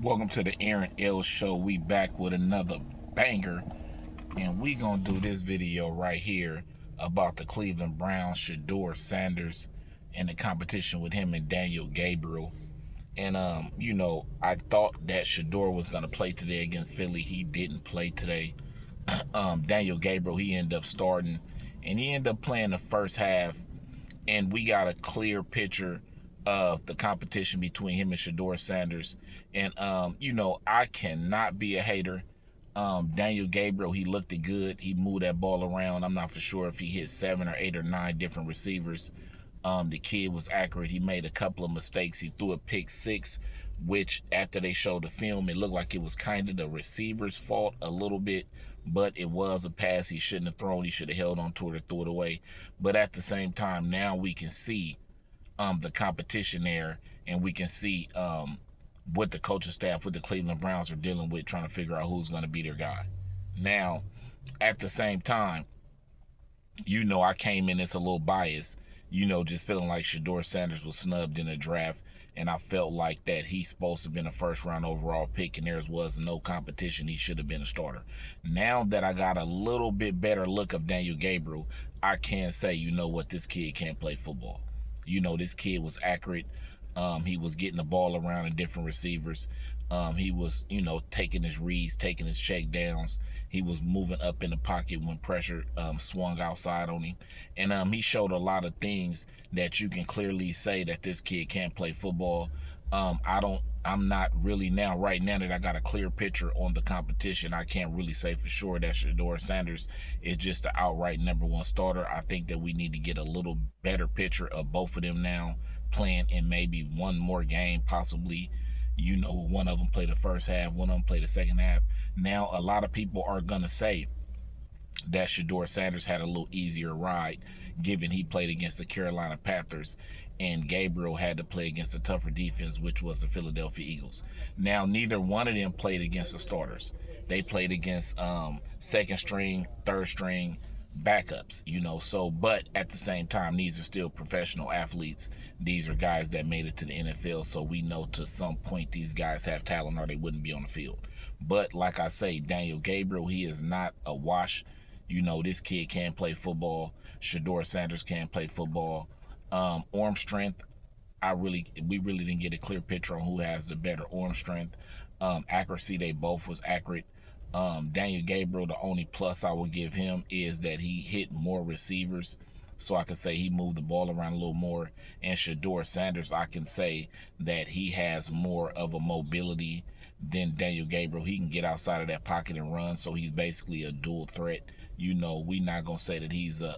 Welcome to the Aaron L Show. We back with another banger, and we gonna do this video right here about the Cleveland Browns, Shedeur Sanders, and the competition with him and Daniel Gabriel. And I thought that Shedeur was gonna play today against Philly. He didn't play today. Daniel Gabriel, he ended up starting, and he ended up playing the first half, and we got a clear picture of the competition between him and Shedeur Sanders. And I cannot be a hater. Daniel Gabriel, he looked good. He moved that ball around. I'm not for sure if he hit 7 or 8 or 9 different receivers. The kid was accurate. He made a couple of mistakes. He threw a pick six, which after they showed the film, it looked like it was kind of the receiver's fault a little bit, but it was a pass he shouldn't have thrown. He should have held on to it or threw it away. But at the same time, now we can see the competition there, and we can see what the coaching staff with the Cleveland Browns are dealing with, trying to figure out who's going to be their guy. Now, at the same time, I came in this a little biased, just feeling like Shedeur Sanders was snubbed in the draft, and I felt like that he's supposed to have been a first-round overall pick, and there was no competition. He should have been a starter. Now that I got a little bit better look of Daniel Gabriel, I can say, this kid can't play football. This kid was accurate. He was getting the ball around to different receivers. He was, taking his reads, taking his check downs. He was moving up in the pocket when pressure swung outside on him. And he showed a lot of things that you can clearly say that this kid can't play football. I'm not really right now that I got a clear picture on the competition, I can't really say for sure that Shedeur Sanders is just the outright number one starter. I think that we need to get a little better picture of both of them now playing in maybe one more game, possibly. One of them played the first half, one of them played the second half. Now, a lot of people are going to say that Shedeur Sanders had a little easier ride, given he played against the Carolina Panthers, and Gabriel had to play against a tougher defense, which was the Philadelphia Eagles. Now, neither one of them played against the starters. They played against second string, third string backups, but at the same time, these are still professional athletes. These are guys that made it to the NFL, so we know to some point these guys have talent or they wouldn't be on the field. But like I say, Daniel Gabriel, he is not a wash. This kid can play football. Shedeur Sanders can play football. Arm strength, we really didn't get a clear picture on who has the better arm strength. Accuracy, they both was accurate. Daniel Gabriel, the only plus I would give him is that he hit more receivers, so I can say he moved the ball around a little more. And Shedeur Sanders, I can say that he has more of a mobility than Daniel Gabriel. He can get outside of that pocket and run, so he's basically a dual threat. We not gonna say that he's a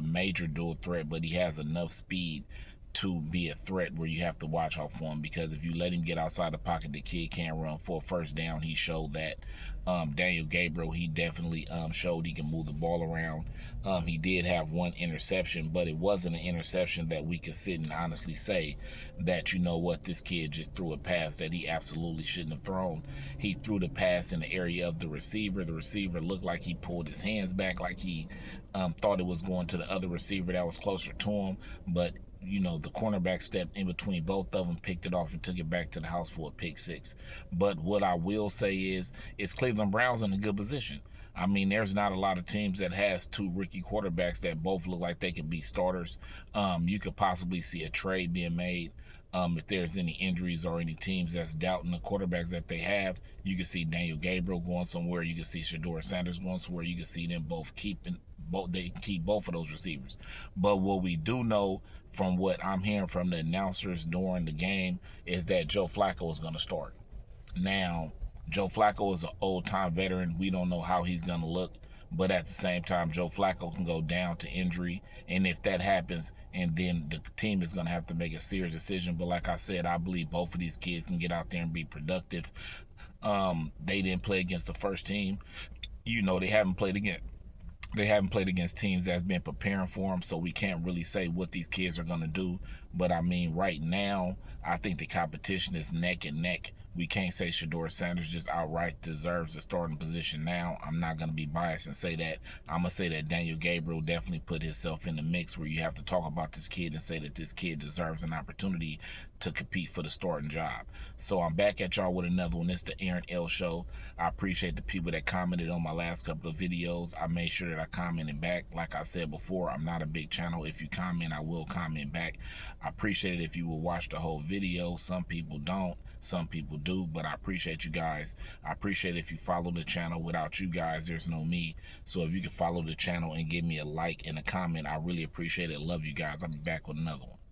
major dual threat, but he has enough speed to be a threat where you have to watch out for him, because if you let him get outside the pocket, the kid can't run for a first down. He showed that. Daniel Gabriel, he definitely showed he can move the ball around. He did have one interception, but it wasn't an interception that we could sit and honestly say that, this kid just threw a pass that he absolutely shouldn't have thrown. He threw the pass in the area of the receiver. The receiver looked like he pulled his hands back, like he thought it was going to the other receiver that was closer to him, but the cornerback stepped in between both of them, picked it off, and took it back to the house for a pick six. But what I will say is Cleveland Browns in a good position. I mean, there's not a lot of teams that has two rookie quarterbacks that both look like they could be starters. You could possibly see a trade being made. If there's any injuries or any teams that's doubting the quarterbacks that they have, you can see Daniel Gabriel going somewhere. You can see Shedeur Sanders going somewhere. You can see them both keeping they keep both of those receivers. But what we do know from what I'm hearing from the announcers during the game is that Joe Flacco is going to start. Now, Joe Flacco is an old-time veteran. We don't know how he's going to look. But at the same time, Joe Flacco can go down to injury. And if that happens, and then the team is going to have to make a serious decision. But like I said, I believe both of these kids can get out there and be productive. They didn't play against the first team. They haven't played against teams that's been preparing for them, so we can't really say what these kids are going to do. But I mean, right now, I think the competition is neck and neck We can't say Shedeur Sanders just outright deserves a starting position now. I'm not going to be biased and say that. I'm going to say that Daniel Gabriel definitely put himself in the mix, where you have to talk about this kid and say that this kid deserves an opportunity to compete for the starting job. So I'm back at y'all with another one. It's the Aaron L Show. I appreciate the people that commented on my last couple of videos. I made sure that I commented back. Like I said before, I'm not a big channel. If you comment, I will comment back. I appreciate it if you will watch the whole video. Some people don't. Some people do, but I appreciate you guys. I appreciate if you follow the channel. Without you guys, there's no me. So if you can follow the channel and give me a like and a comment, I really appreciate it. Love you guys. I'll be back with another one.